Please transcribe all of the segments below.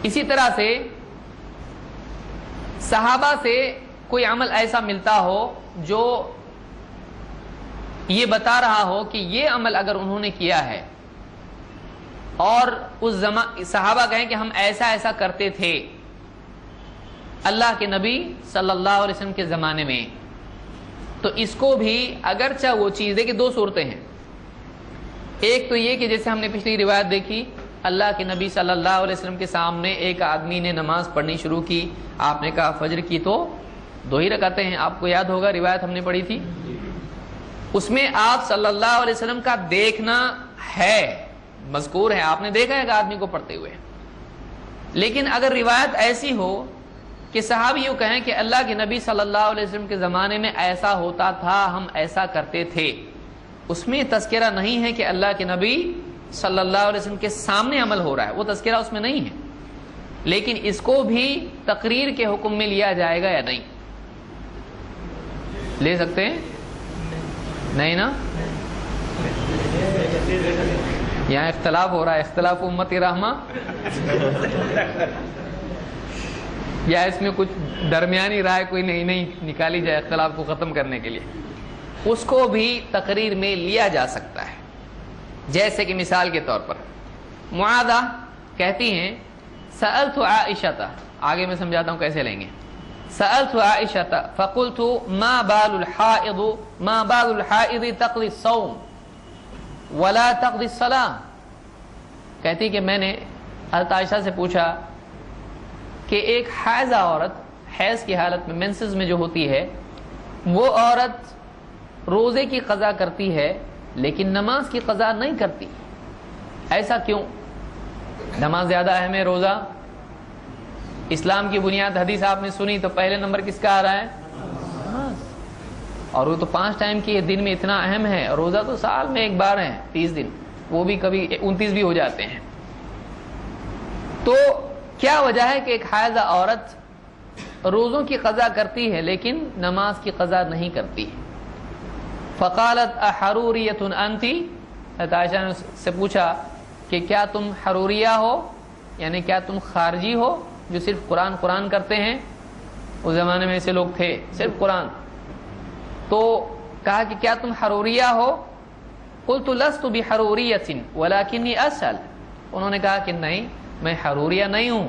اسی طرح سے صحابہ سے کوئی عمل ایسا ملتا ہو جو یہ بتا رہا ہو کہ یہ عمل اگر انہوں نے کیا ہے اور اس صحابہ کہیں کہ ہم ایسا ایسا کرتے تھے اللہ کے نبی صلی اللہ علیہ وسلم کے زمانے میں، تو اس کو بھی اگرچہ وہ چیز دیکھیں دو صورتیں ہیں. ایک تو یہ کہ جیسے ہم نے پچھلی روایت دیکھی، اللہ کے نبی صلی اللہ علیہ وسلم کے سامنے ایک آدمی نے نماز پڑھنی شروع کی، آپ نے کہا فجر کی تو 2 ہی رکعتیں ہیں. آپ کو یاد ہوگا روایت ہم نے پڑھی تھی، اس میں آپ صلی اللہ علیہ وسلم کا دیکھنا ہے، مذکور ہے، آپ نے دیکھا ہے کہ آدمی کو پڑھتے ہوئے. لیکن اگر روایت ایسی ہو کہ صحابی یوں کہیں کہ اللہ کے نبی صلی اللہ علیہ وسلم کے زمانے میں ایسا ہوتا تھا، ہم ایسا کرتے تھے، اس میں تذکرہ نہیں ہے کہ اللہ کے نبی صلی اللہ علیہ وسلم کے سامنے عمل ہو رہا ہے، وہ تذکرہ اس میں نہیں ہے. لیکن اس کو بھی تقریر کے حکم میں لیا جائے گا یا نہیں؟ لے سکتے ہیں؟ نہیں نا؟ یہاں اختلاف ہو رہا ہے، اختلاف امت رحمہ، یا اس میں کچھ درمیانی رائے کوئی نہیں نکالی جائے اختلاف کو ختم کرنے کے لیے؟ اس کو بھی تقریر میں لیا جا سکتا ہے. جیسے کہ مثال کے طور پر معاذہ کہتی ہیں سألت عائشہ، آگے میں سمجھاتا ہوں کیسے لیں گے. سألت عائشہ فقلت ما بال الحائض تقضی الصوم ولا تقضی الصلاة. کہتی کہ میں نے حضرت عائشہ سے پوچھا کہ ایک حائضہ عورت حیض کی حالت میں مینسز میں جو ہوتی ہے، وہ عورت روزے کی قضا کرتی ہے لیکن نماز کی قضا نہیں کرتی، ایسا کیوں؟ نماز زیادہ اہم ہے، روزہ اسلام کی بنیاد. حدیث آپ نے سنی تو پہلے نمبر کس کا آ رہا ہے؟ نماز. اور وہ تو 5 ٹائم کی دن میں اتنا اہم ہے، روزہ تو سال میں ایک بار ہے 30 دن، وہ بھی کبھی 29 بھی ہو جاتے ہیں. تو کیا وجہ ہے کہ ایک حائضہ عورت روزوں کی قضا کرتی ہے لیکن نماز کی قضا نہیں کرتی؟ فقالت احروریۃ انتی، حضرت عائشہ نے سے پوچھا کہ کیا تم حروریہ ہو، یعنی کیا تم خارجی ہو جو صرف قرآن کرتے ہیں؟ اس زمانے میں ایسے لوگ تھے صرف قرآن. تو کہا کہ کیا تم حروریہ ہو؟ قلت لست بحروریۃ ولکنی اسأل. انہوں نے کہا کہ نہیں، میں حروریہ نہیں ہوں،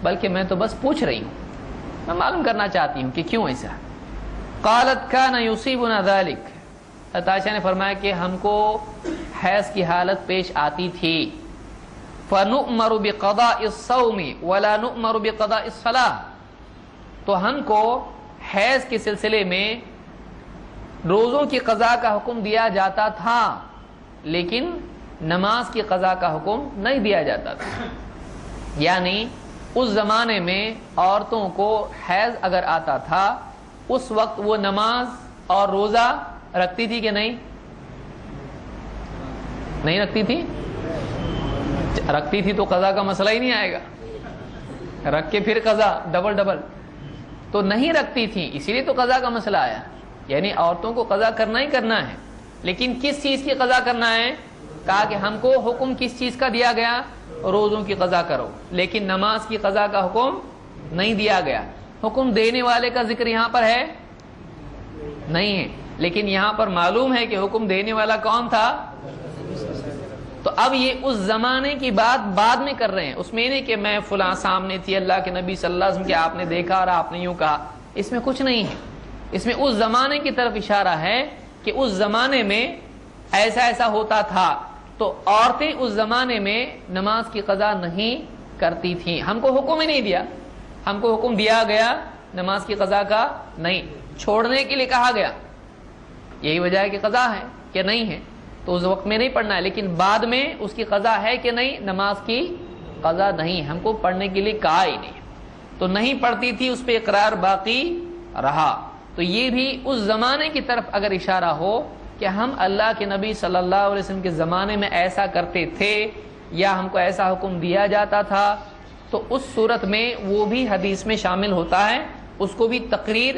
بلکہ میں تو بس پوچھ رہی ہوں، میں معلوم کرنا چاہتی ہوں کہ کیوں ایسا. قالت کان یصیبنا ذلک، عائشہ نے فرمایا کہ ہم کو حیض کی حالت پیش آتی تھی. فنؤمر بقضاء الصوم ولا نؤمر بقضاء الصلاة، تو ہم کو حیض کے سلسلے میں روزوں کی قضا کا حکم دیا جاتا تھا لیکن نماز کی قضا کا حکم نہیں دیا جاتا تھا. یعنی اس زمانے میں عورتوں کو حیض اگر آتا تھا اس وقت وہ نماز اور روزہ رکھتی تھی کہ نہیں رکھتی تھی؟ رکھتی تھی تو قضا کا مسئلہ ہی نہیں آئے گا، رکھ کے پھر قضا ڈبل. تو نہیں رکھتی تھی، اسی لیے تو قضا کا مسئلہ آیا. یعنی عورتوں کو قضا کرنا ہی کرنا ہے، لیکن کس چیز کی قضا کرنا ہے؟ کہا کہ ہم کو حکم کس چیز کا دیا گیا؟ روزوں کی قضا کرو، لیکن نماز کی قضا کا حکم نہیں دیا گیا. حکم دینے والے کا ذکر یہاں پر ہے نہیں ہے، لیکن یہاں پر معلوم ہے کہ حکم دینے والا کون تھا؟ تو اب یہ اس زمانے کی بات بعد میں کر رہے ہیں، اس میں نہیں کہ میں فلاں سامنے تھی اللہ کے نبی صلی اللہ علیہ وسلم کے آپ نے دیکھا اور آپ نے یوں کہا، اس میں کچھ نہیں ہے. اس میں اس زمانے کی طرف اشارہ ہے کہ اس زمانے میں ایسا ہوتا تھا. تو عورتیں اس زمانے میں نماز کی قضا نہیں کرتی تھیں. ہم کو حکم ہی نہیں دیا، ہم کو حکم دیا گیا نماز کی قضا کا نہیں، چھوڑنے کے لیے کہا گیا. یہی وجہ ہے کہ قضا ہے کہ نہیں ہے، تو اس وقت میں نہیں پڑھنا ہے. لیکن بعد میں اس کی قضا ہے کہ نہیں؟ نماز کی قضا نہیں، ہم کو پڑھنے کے لیے کہا ہی نہیں. تو نہیں پڑھتی تھی، اس پہ اقرار باقی رہا. تو یہ بھی اس زمانے کی طرف اگر اشارہ ہو کہ ہم اللہ کے نبی صلی اللہ علیہ وسلم کے زمانے میں ایسا کرتے تھے یا ہم کو ایسا حکم دیا جاتا تھا، تو اس صورت میں وہ بھی حدیث میں شامل ہوتا ہے. اس کو بھی تقریر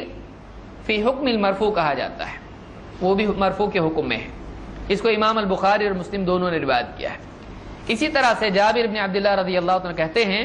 فی حکم المرفوع کہا جاتا ہے، وہ بھی مرفوع کے حکم میں ہے. اس کو امام البخاری اور مسلم دونوں نے روایت کیا ہے. اسی طرح سے جابر بن عبداللہ رضی اللہ عنہ کہتے ہیں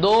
2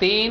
3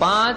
5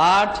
8